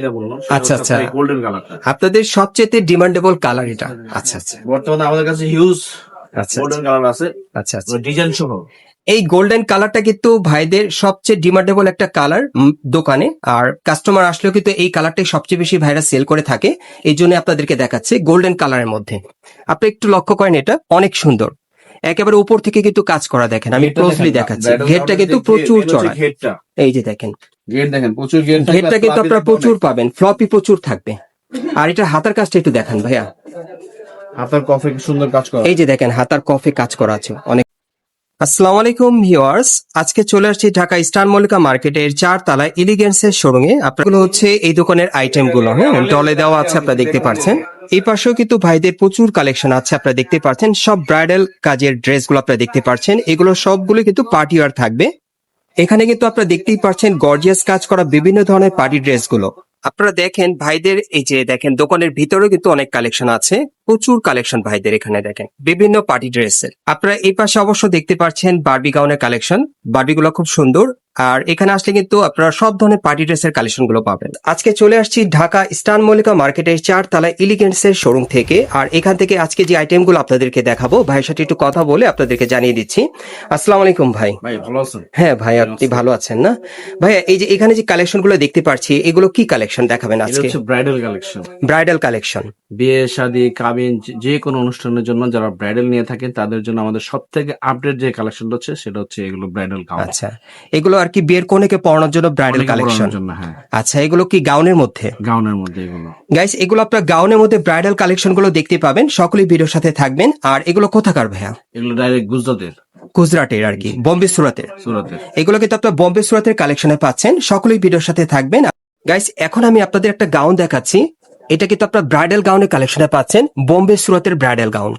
এটা বললাম সেটা আচ্ছা হচ্ছে আচ্ছা, আপনার গোল্ডেন কালারটা। আপনাদের সবচেয়ে ডিমান্ডেবল কালার এটা। আচ্ছা আচ্ছা বর্তমানে আমাদের কাছে হিউজ আচ্ছা গোল্ডেন কালার আছে, আচ্ছা আচ্ছা। ডিজাইন সহ। এই গোল্ডেন কালারটা কিন্তু ভাইদের সবচেয়ে ডিমান্ডেবল একটা কালার দোকানে, আর কাস্টমার আসলেও কিন্তু এই কালারটাই সবচেয়ে বেশি ভাইরা সেল করে থাকে। এই জন্য আপনাদেরকে দেখাচ্ছে গোল্ডেন কালারের মধ্যে। আপনি একটু লক্ষ্য করেন, এটা অনেক সুন্দর, একেবারে উপর থেকে কিন্তু কাজ করা। দেখেন আমি ক্লোজলি দেখাচ্ছি, ঘেরটা কিন্তু প্রচুর চড়া। ঘেরটা, এই যে দেখেন ঘের দেখেন প্রচুর ঘের থাকবে, ঘেরটা কিন্তু আপনারা প্রচুর পাবেন, ফ্লপি প্রচুর থাকবে। আর এটা হাতার কাজটা একটু দেখান ভাইয়া। হাতার কফে কি সুন্দর কাজ করা। এই যে দেখেন হাতার কফে কাজ করা আছে অনেক। আসসালামু আলাইকুম ভিউয়ার্স, আজকে চলে আসছি ঢাকা স্টার মল্লিকা মার্কেটের 4 তলায় এলিগেন্সের শোরুমে। আপনাগুলো হচ্ছে এই দোকানের আইটেম গুলো, হ্যাঁ, ডলে দেওয়া আছে, আপনারা দেখতে পাচ্ছেন। এই পাশেও কিন্তু ভাইদের প্রচুর কালেকশন আছে, আপনারা দেখতে পাচ্ছেন। সব ব্রাইডাল কাজের ড্রেস গুলো আপনারা দেখতে পাচ্ছেন, এগুলো সবগুলো কিন্তু পার্টি ওয়্যার থাকবে। এখানে কিন্তু আপনারা দেখতেই পাচ্ছেন গর্জিয়াস কাজ করা বিভিন্ন ধরনের পার্টি ড্রেস গুলো। আপনারা দেখেন ভাইদের, এই যে দেখেন দোকানের ভিতরেও কিন্তু অনেক কালেকশন আছে, প্রচুর কালেকশন ভাইদের এখানে দেখেন বিভিন্ন পার্টি ড্রেসের। আপনারা এই পাশে অবশ্য দেখতে পাচ্ছেন বারবি গাউনের কালেকশন, বারবি গুলো খুব সুন্দর। আর এখানে আসলে কিন্তু আপনারা সব ধরনের পার্টি ড্রেসের কালেকশন গুলো পাবেন। আজকে চলে আসছি ঢাকা স্টার মল্লিকা মার্কেটের 4 তলায় এলিগেন্সের শোরুম থেকে। আর এখান থেকে আজকে যে আইটেম গুলো আপনাদেরকে দেখাবো, ভাইয়ের সাথে একটু কথা বলে আপনাদেরকে জানিয়ে দিচ্ছি। আসসালামু আলাইকুম ভাই। ভাই ভালো আছেন? হ্যাঁ ভাই, আপনি ভালো আছেন না? ভাইয়া এই যে এখানে যে কালেকশন গুলো দেখতে পাচ্ছি, এগুলো কি কালেকশন দেখাবেন এটা আজকে? হচ্ছে ব্রাইডাল কালেকশন। Bridal collection. বিয়ে শাদী কাবিন যে কোনো অনুষ্ঠানের জন্য যারা ব্রাইডাল নিয়ে থাকেন তাদের জন্য আমাদের সব থেকে আপডেট যে কালেকশন হচ্ছে সেটা হচ্ছে এগুলো ব্রাইডাল গাউন। আচ্ছা, এগুলো আর কি বিয়ের কনেকে পরানোর জন্য ব্রাইডাল অনেকে কালেকশন। পরানোর জন্য, হ্যাঁ, আচ্ছা, এগুলো কি গাউনের মধ্যে? গাউনের মধ্যে এগুলো। গাইস, এগুলো আপনার গাউনের মধ্যে ব্রাইডাল কালেকশন গুলো দেখতে পাবেন। সকলেই ভিডিওর সাথে থাকবেন। আর এগুলো কোথাকার ভাইয়া? এগুলো ডাইরেক্ট গুজরাটের, গুজরাটের আর কি, বোম্বে সুরাতের। সুরাতের। এগুলো কিন্তু আপনার বোম্বে সুরাতের কালেকশনে পাচ্ছেন। সকলেই ভিডিওর সাথে থাকবেন। গাইস, এখন আমি আপনাদের একটা গাউন দেখাচ্ছি। এটা কিন্তু আপনার ব্রাইডাল গাউনের কালেকশনে পাচ্ছেন, বোম্বে সুরাতের ব্রাইডাল গাউন।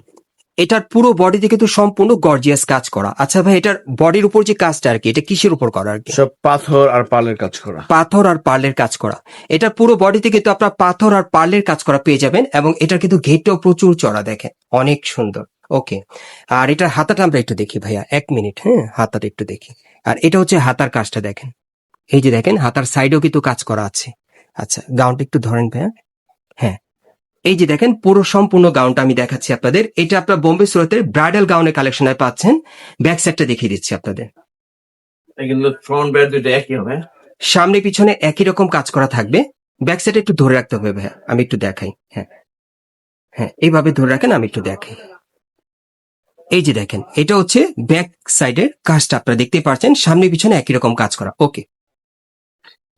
এটার পুরো বডিতে কিন্তু সম্পূর্ণ গর্জিয়াস কাজ করা। আচ্ছা ভাই, এটার বডির উপর যে কাজটা আর কি, এটা কিসের উপর করা আর কি? সব পাথর আর পালের কাজ করা। পাথর আর পার্লের কাজ করা। এটার পুরো বডিতে কিন্তু আপনার পাথর আর পার্লের কাজ করা পেয়ে যাবেন, এবং এটার কিন্তু ঘেরটাও প্রচুর চড়া, দেখেন অনেক সুন্দর। ওকে, আর এটার হাতাটা আমরা একটু দেখি ভাইয়া, 1 মিনিট, হ্যাঁ, হাতাটা একটু দেখি। আর এটা হচ্ছে হাতার কাজটা দেখেন, এই যে দেখেন হাতার সাইডেও কিন্তু কাজ করা আছে। আচ্ছা, গাউনটা একটু ধরেন ভাইয়া। হ্যাঁ, এই যে দেখেন পুরো সম্পূর্ণ গাউনটা আমি দেখাচ্ছি আপনাদের। এটা আপনার বোম্বে সুরতের ব্রাইডাল গাউনের কালেকশনে পাচ্ছেন। ব্যাক সাইডটা দেখিয়ে দিচ্ছি আপনাদের। কিন্তু ফ্রন্ট ব্যাক দুটো একই হবে, সামনে পিছনে একই রকম কাজ করা থাকবে। ব্যাক সাইডে একটু ধরে রাখতে হবে ভাইয়া, আমি একটু দেখাই। হ্যাঁ হ্যাঁ, এইভাবে ধরে রাখেন, আমি একটু দেখাই। এই যে দেখেন, এটা হচ্ছে ব্যাক সাইডের কাজটা, আপনারা দেখতে পাচ্ছেন সামনে পিছনে একই রকম কাজ করা। ওকে,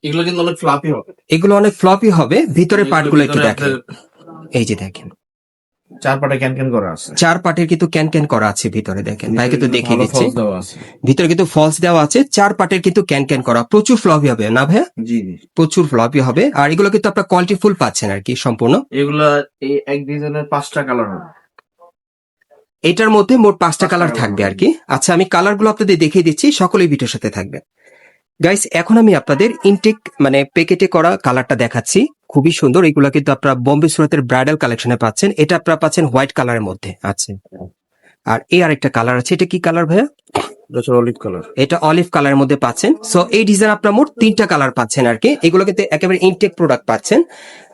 এগুলো কিন্তু অনেক ফ্লাপি হবে। এগুলো অনেক ফ্লপি হবে। ভিতরে পার্টগুলো একটু দেখেন, এই যে দেখেন চার পাটে ক্যান ক্যান করা আছে, 4 পার্টের কিন্তু ক্যান ক্যান করা আছে ভিতরে, দেখেন ভাই কিন্তু দেখিয়ে ভালো দিচ্ছি। falls দেওয়া আছে। ভিতরে কিন্তু ফলস দেওয়া আছে, 4 পার্টের কিন্তু ক্যান ক্যান করা, প্রচুর ফ্লপি হবে না ভাইয়া? জি জি, প্রচুর ফ্লপি হবে। আর এগুলো কিন্তু আপনার কোয়ালিটি ফুল পাচ্ছেন আর কি সম্পূর্ণ। এগুলা এই এক ডিজাইনের 5টা কালার হবে। এটার মধ্যে মোট 5টা কালার colour থাকবে হবে। আর কি। আচ্ছা, আমি কালারগুলো আপনাদের দেখিয়ে দিচ্ছি, সকলেই ভিডিওর সাথে থাকবে। গাইস, এখন আমি আপনাদের ইনটেক মানে প্যাকেটে করা কালারটা দেখাচ্ছি, খুবই সুন্দর। এগুলো কিন্তু আপনারা বোম্বে সুরতের ব্রাইডাল কালেকশনে পাচ্ছেন। এটা আপনারা পাচ্ছেন হোয়াইট কালারের মধ্যে আছে। আর এই আরেকটা কালার আছে, এটা কি কালার ভাইয়া? Olive colour. এটা অলিভ কালারের মধ্যে পাচ্ছেন। সো এই ডিজাইন আপনার মোট 3টা কালার পাচ্ছেন আর কি। এগুলো কিন্তু একেবারে ইনটেক প্রোডাক্ট পাচ্ছেন।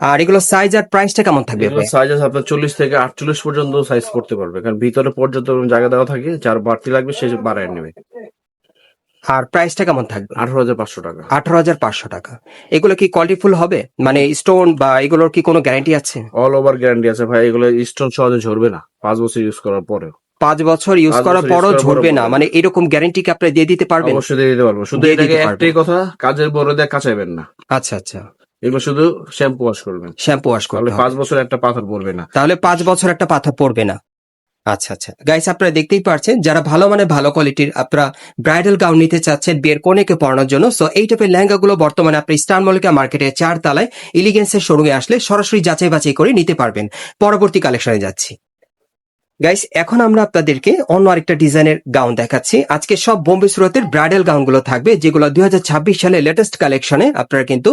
আর এগুলো সাইজ আর প্রাইসটা কেমন থাকবে এগুলো ভাই? সাইজ আছে আপনার 40 থেকে 48 পর্যন্ত সাইজ করতে পারবে, কারণ ভিতরে পর্যন্ত জায়গা দেওয়া থাকে, যার বাড়তি লাগবে সে বাড়ায় নেবে। আর প্রাইসটা কেমন থাকবে? 18,500 টাকা। 18,500 টাকা। এগুলো কি কোয়ালিটিফুল হবে, মানে স্টোন বা এগুলোর কি কোনো গ্যারান্টি আছে? অল ওভার গ্যারান্টি আছে ভাই, এগুলো স্টোন সহজে ঝরবে না 5 বছর ইউজ করার পরেও। 5 বছর ইউজ 5 করার বছর পরও use করার ঝরবে পরও না, মানে এরকম গ্যারান্টি কি আপনি দিয়ে দিতে পারবেন? অবশ্যই দিয়ে দিতে পারবো, শুধু দিয়ে এটাকে দিতে পারবেন। একটাই কথা, কাজের বড় দিয়ে কাঁচাইবেন না। আচ্ছা আচ্ছা, এগুলো শুধু শ্যাম্পু ওয়াশ করবেন, শ্যাম্পু ওয়াশ তাহলে করতে 5 হবে। বছর একটা পাথর পড়বে না। তাহলে 5 বছর একটা পাথর পড়বে না। আচ্ছা আচ্ছা, গাইস, আপনারা দেখতেই পাচ্ছেন, যারা ভালো মানে ভালো কোয়ালিটির আপনারা ব্রাইডাল গাউন নিতে চাচ্ছেন বিয়ের কনেকে পরানোর জন্য, সো এই টাইপের লেহেঙ্গাগুলো বর্তমানে আপনি স্টার মল্লিকা মার্কেটের 4 তলায় এলিগেন্সের শোরুমে আসলে সরাসরি যাচাই বাছাই করে নিতে পারবেন। পরবর্তী কালেকশনে যাচ্ছি। গাইস, এখন আমরা আপনাদেরকে অন্য আরেকটা ডিজাইনের গাউন দেখাচ্ছি। আজকে সব বোম্বে সুরতের ব্রাইডাল গাউনগুলো থাকবে, যেগুলো 2026 সালে লেটেস্ট কালেকশনে আপনারা কিন্তু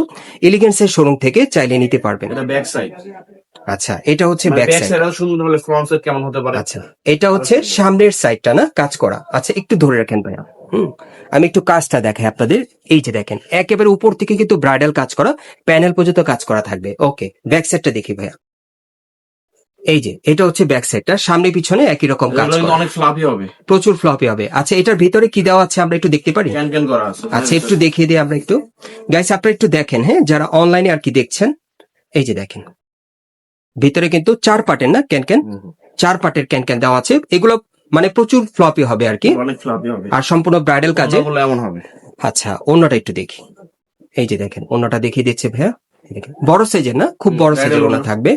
এলিগেন্সের শোরুম থেকে চাইলে নিতে পারবেন। এটা ব্যাক সাইড। আচ্ছা, এটা হচ্ছে ব্যাক ব্যাক সাইড। সাইড সুন্দর হলে ফ্রন্ট সাইড কেমন হতে পারে? আচ্ছা, এটা হচ্ছে সামনের সাইডটা না কাজ করা। আচ্ছা, একটু ধরে রাখেন ভাইয়া। আমি একটু কাজটা দেখাই আপনাদের। এই যে দেখেন একেবারে উপর থেকে কিন্তু ব্রাইডাল কাজ করা, প্যানেল পর্যন্ত কাজ করা থাকবে। ওকে, ব্যাক সাইডটা দেখি ভাইয়া। এই যে এটা হচ্ছে ব্যাক সাইডটা, সামনে পিছনে একই রকম কাজ এগুলো কিন্তু করা, অনেক ফ্লাফি হবে, প্রচুর ফ্লপি হবে। আচ্ছা, এটার ভিতরে কি দেওয়া আছে আমরা একটু দেখতে পারি? ক্যান ক্যান করা আছে। আচ্ছা, একটু দেখিয়ে দিই আমরা একটু। গাইস আপনারা একটু দেখেন, হ্যাঁ, যারা অনলাইনে আর কি দেখছেন, এই যে দেখেন ভিতরে কিন্তু 4 পার্টের না ক্যান ক্যান, 4 পার্টের ক্যান ক্যান দেওয়া আছে। এগুলো মানে প্রচুর ফ্লপি হবে আর কি, অনেক ফ্লাফি হবে, আর সম্পূর্ণ ব্রাইডাল কাজে। বলে এমন হবে। আচ্ছা, অন্যটা একটু দেখি। এই যে দেখেন অন্যটা দেখিয়ে দিচ্ছে ভাইয়া। এই দেখেন, বড় সাইজের না, খুব বড় সাইজের ওনা থাকবে।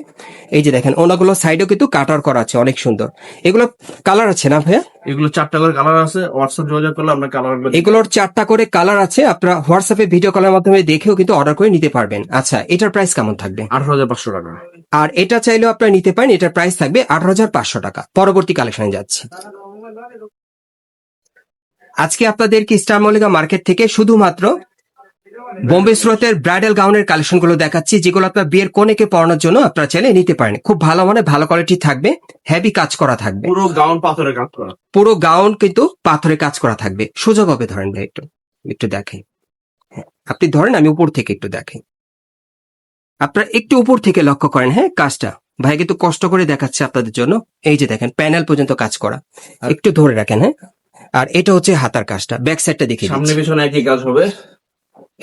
এই যে দেখেন ওনাগুলো সাইডেও কিন্তু কাটার করা আছে, অনেক সুন্দর। এগুলো কালার আছে না ভাইয়া? এগুলো 4টা করে কালার আছে, হোয়াটসঅ্যাপ যোগাযোগ করলে আমরা কালার এগুলোর 4টা করে কালার আছে, আপনারা হোয়াটসঅ্যাপে ভিডিও কলের মাধ্যমে দেখেও কিন্তু অর্ডার করে নিতে পারবেন। আচ্ছা, এটার প্রাইস কেমন থাকবে? 18,500 টাকা। আর এটা চাইলেও আপনারা নিতে পারেন, এটার প্রাইস থাকবে 18,500 টাকা। পরবর্তী কালেকশনে যাচ্ছি। আজকে আপনাদেরকে স্টার মল্লিকা মার্কেট থেকে শুধুমাত্র বোম্বে স্রোতের ব্রাইডাল গাউনের কালেকশন গুলো দেখাচ্ছি, যেগুলো আপনার বিয়ের কনেকে পরানোর জন্য আপনারা চাইলে নিতে পারেন। খুব ভালো মানে ভালো কোয়ালিটি থাকবে, হেভি কাজ করা থাকবে, পুরো গাউন পাথরের কাজ করা, পুরো গাউন কিন্তু পাথরে কাজ করা থাকবে। সোজা ভাবে ধরেন ভাই, একটু একটু দেখাই। হ্যাঁ, আপনি ধরেন, আমি উপর থেকে একটু দেখাই। আপনারা একটু উপর থেকে লক্ষ্য করেন, হ্যাঁ, কাজটা ভাই কিন্তু কষ্ট করে দেখাচ্ছে আপনাদের জন্য। এই যে দেখেন প্যানেল পর্যন্ত কাজ করা, একটু ধরে রাখেন, হ্যাঁ। আর এটা হচ্ছে হাতার কাজটা, ব্যাক সাইডটা দেখিয়ে সামনে দিচ্ছি। পিছনে একই কাজ হবে।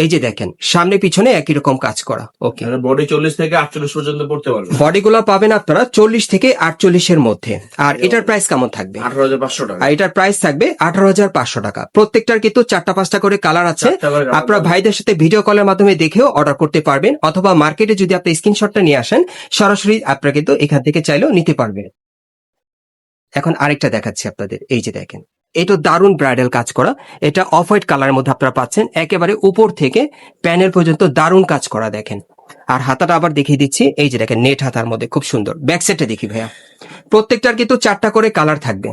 এই যে দেখেন সামনে পিছনে একই রকম কাজ করা। ওকে, বডি 40 থেকে 48 পর্যন্ত পড়তে পারবে। বডিগুলো পাবেন আপনারা 40 থেকে 48 এর মধ্যে। আর এটার প্রাইস কেমন থাকবে? 18,500 টাকা। আর এটার প্রাইস থাকবে 18,500 টাকা। প্রত্যেকটার কিন্তু 4টা-5টা করে কালার আছে। 4টা করে colour আপনারা পাবেন। ভাইদের সাথে ভিডিও কলের মাধ্যমে দেখেও অর্ডার করতে পারবেন, অথবা মার্কেটে যদি আপনি স্ক্রিনশটটা নিয়ে আসেন, সরাসরি আপনারা কিন্তু এখান থেকে চাইলেও নিতে পারবেন। এখন আরেকটা দেখাচ্ছি আপনাদের। এই যে দেখেন, এটা দারুণ ব্রাইডাল কাজ করা, এটা অফ হোয়াইট কালারের মধ্যে আপনারা পাচ্ছেন। একেবারে উপর থেকে প্যানেল পর্যন্ত দারুণ কাজ করা দেখেন। আর হাতাটা আবার দেখিয়ে দিচ্ছি। এই যে দেখেন নেট হাতার মধ্যে খুব সুন্দর। ব্যাক সাইডটা দেখি ভাইয়া। প্রত্যেকটার কিন্তু 4টা করে কালার থাকবে।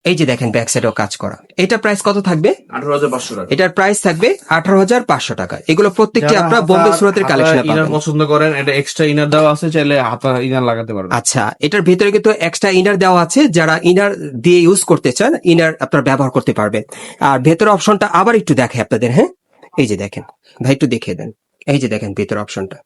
এই যে দেখেন ব্যাক সাইডেও কাজ করা। এটা প্রাইস কত থাকবে? 18,500 টাকা। এটার প্রাইস থাকবে 18,500 টাকা। এগুলো প্রত্যেকটি যারা আপনারা বোম্বে সুরতের হাতা কালেকশনে ইনার পাবেন। পছন্দ করেন, এটা এক্সট্রা ইনার দেওয়া আছে, চাইলে হাতা ইনার লাগাতে পারবেন। আচ্ছা, এটার ভিতরে কিন্তু এক্সট্রা ইনার দেওয়া আছে, যারা ইনার দিয়ে ইউজ করতে চান ইনার আপনারা ব্যবহার করতে পারবেন। আর ভেতর অপশনটা আবার একটু দেখাই আপনাদের, হ্যাঁ। এই যে দেখেন ভাই, একটু দেখিয়ে দেন। এই যে দেখেন ভেতর অপশনটা,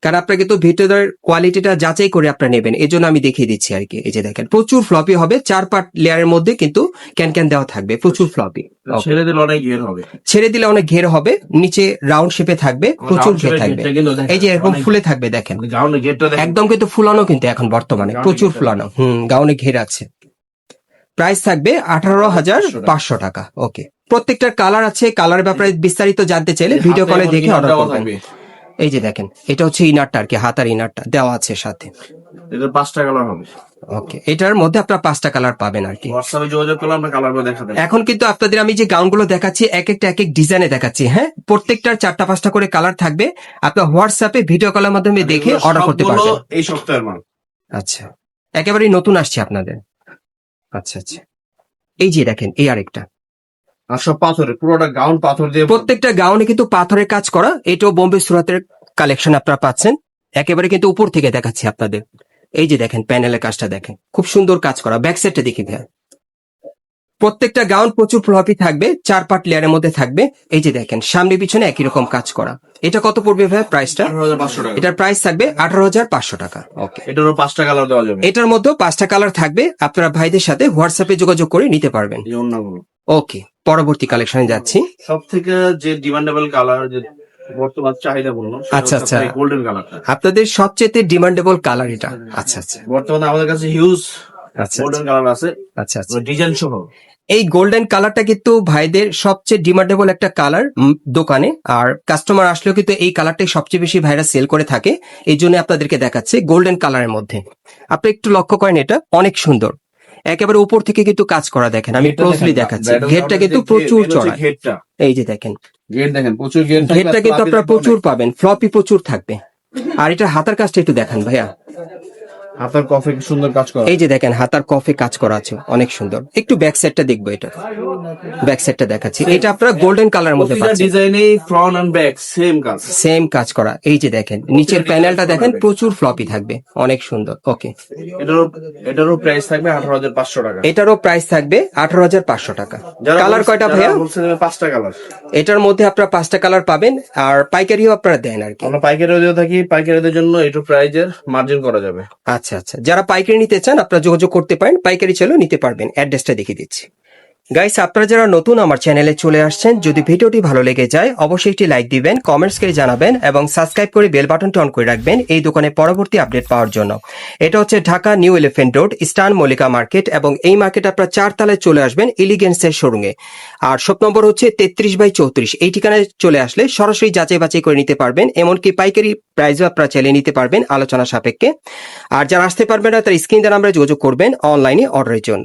কারণ আপনাকে তো ভিতরের কোয়ালিটিটা যাচাই করে আপনারা নেবেন, এই জন্য আমি দেখিয়ে দিচ্ছি আর কি। এই যে দেখেন প্রচুর ফ্লপি হবে, 4 পার্ট লেয়ারের মধ্যে কিন্তু ক্যান ক্যান দেওয়া থাকবে, প্রচুর ফ্লপি। ছেড়ে দিলে অনেক ঘের হবে, ছেড়ে দিলে অনেক ঘের হবে, নিচে রাউন্ড শেপে থাকবে, প্রচুর ঘের থাকবে। এই যে এরকম ফুলে থাকবে দেখেন, গাউনের ঘেরটা দেখেন, একদম কিন্তু ফুলানো, কিন্তু এখন বর্তমানে প্রচুর ফুলানো। গাউনে ঘের আছে। প্রাইস থাকবে 18,500 টাকা। ওকে, প্রত্যেকটার কালার আছে। কালারের ব্যাপারে বিস্তারিত জানতে চাইলে ভিডিও কলে দেখে অর্ডার করবেন। এই যে দেখেন এটা হচ্ছে ইনারটা আর কি, হাতার ইনারটা দেওয়া আছে সাথে। এটার 5টা কালার হবে। ওকে, এটার মধ্যে আপনারা 5টা কালার পাবেন আর কি। হোয়াটসঅ্যাপে যোগাযোগ করলে আমরা কালার করে দেখাতে। এখন কিন্তু আপনাদের আমি যে গাউনগুলো দেখাচ্ছি এক একটা এক এক ডিজাইনে দেখাচ্ছি, হ্যাঁ। প্রত্যেকটার 4টা-5টা করে কালার থাকবে। আপনার হোয়াটসঅ্যাপে ভিডিও কলের মাধ্যমে দেখে অর্ডার করতে পারবেন। এই সপ্তাহের মাল। আচ্ছা, একেবারেই নতুন আসছে আপনাদের। আচ্ছা আচ্ছা, এই যে দেখেন এই আরেকটা, আর সব পাথরের, পুরোটা গাউন পাথর দিয়ে। প্রত্যেকটা গাউনে কিন্তু পাথরের কাজ করা। এটাও বোম্বে সুরাতের কালেকশন আপনারা পাচ্ছেন। একেবারে কিন্তু উপর থেকে দেখাচ্ছি আপনাদের। এই যে দেখেন প্যানেলের কাজটা দেখেন, খুব সুন্দর কাজ করা। ব্যাক সাইডটা দেখি ভাই। প্রত্যেকটা গাউন প্রচুর ফ্লপি থাকবে, 4 পার্ট লেয়ারের মধ্যে থাকবে। এই যে দেখেন সামনে পিছনে একই রকম কাজ করা। এটা কত পড়বে ভাই প্রাইসটা? 18,500 টাকা। এটার প্রাইস থাকবে 18,500 টাকা। ওকে, এটারও 5টা কালার দেওয়া যাবে। এটার মধ্যেও 5টা কালার থাকবে। আপনারা ভাইদের সাথে হোয়াটসঅ্যাপে যোগাযোগ করে নিতে পারবেন। এই অন্যগুলো। ওকে, পরবর্তী কালেকশনে যাচ্ছি। সব থেকে যে ডিমান্ডেবল কালার, যে বর্তমান চাহিদা বললাম, আচ্ছা, আচ্ছা। গোল্ডেন কালারটা আপনাদের সবচেয়ে ডিমান্ডেবল কালার এটা। আচ্ছা আচ্ছা বর্তমানে আমাদের কাছে হিউজ আচ্ছা গোল্ডেন কালার আছে, আচ্ছা আচ্ছা। ডিজাইন সহ। এই গোল্ডেন কালারটা কিন্তু ভাইদের সবচেয়ে ডিমান্ডেবল একটা কালার দোকানে। আর কাস্টমার আসলেও কিন্তু এই কালারটাই সবচেয়ে বেশি ভাইরা সেল করে থাকে। এই জন্য আপনাদেরকে দেখাচ্ছে গোল্ডেন কালারের মধ্যে। আপনি একটু লক্ষ্য করেন, এটা অনেক সুন্দর। একেবারে উপর থেকে কিন্তু কাজ করা দেখেন, আমি ক্লোজলি দেখাচ্ছি। ঘেরটা কিন্তু প্রচুর চড়া। এই যে দেখেন ঘের দেখেন, প্রচুর ঘেরটা কিন্তু আপনারা প্রচুর পাবেন, ফ্লপি প্রচুর থাকবে। আর এটা হাতার কাজটা একটু দেখান ভাইয়া। হাতার কফে কি সুন্দর কাজ করা। এই যে দেখেন হাতার কফে কাজ করা আছে, অনেক সুন্দর। একটু ব্যাক সাইডটা দেখবো, এটা ব্যাক সাইডটা দেখাচ্ছি। এটা আপনারা গোল্ডেন কালারের মধ্যে প্রতিটা পাচ্ছেন, ডিজাইনে ফ্রন্ট এন্ড ব্যাক সেম কাজ। সেম কাজ করা। এই যে দেখেন নিচের প্যানেলটা দেখেন প্রচুর ফ্লপি থাকবে, অনেক সুন্দর। ওকে, এটারও প্রাইস থাকবে 18,500 টাকা। এটারও প্রাইস থাকবে 18,500 টাকা। কালার কয়টা ভাইয়া? বলছেন 5টা কালার। এটার মধ্যে আপনারা 5টা কালার পাবেন, আর পাইকারিও আপনারা দেন আর কি। আমরা পাইকারিও দিয়ে থাকি, পাইকারিদের জন্য একটু প্রাইজের মার্জিন করা যাবে। আচ্ছা আচ্ছা, যারা পাইকারি নিতে চান আপনারা যোগাযোগ করতে পারেন, পাইকারি চাইলেও নিতে পারবেন। অ্যাড্রেসটা দেখিয়ে দিচ্ছি। গাইস, আপনারা যারা নতুন আমার চ্যানেলে চলে আসছেন, যদি ভিডিওটি ভালো লেগে যায় অবশ্যই একটি লাইক দিবেন, কমেন্টস করে জানাবেন এবং সাবস্ক্রাইব করে বেল বাটনটি অন করে রাখবেন এই দোকানে পরবর্তী আপডেট পাওয়ার জন্য। এটা হচ্ছে Dhaka new elephant road, eastern Mallika market, এবং এই মার্কেট আপনারা 4 তলায় চলে আসবেন এলিগেন্সের শোরুমে। আর শপ নম্বর হচ্ছে 33/34। এই ঠিকানায় চলে আসলে সরাসরি যাচাই বাছাই করে নিতে পারবেন, এমনকি পাইকারি প্রাইসও আপনারা চালিয়ে নিতে পারবেন আলোচনা সাপেক্ষে। আর যারা আসতে পারবেন না তারা স্ক্রিন দেওয়া নাম্বারে যোগাযোগ করবেন অনলাইনে অর্ডারের জন্য।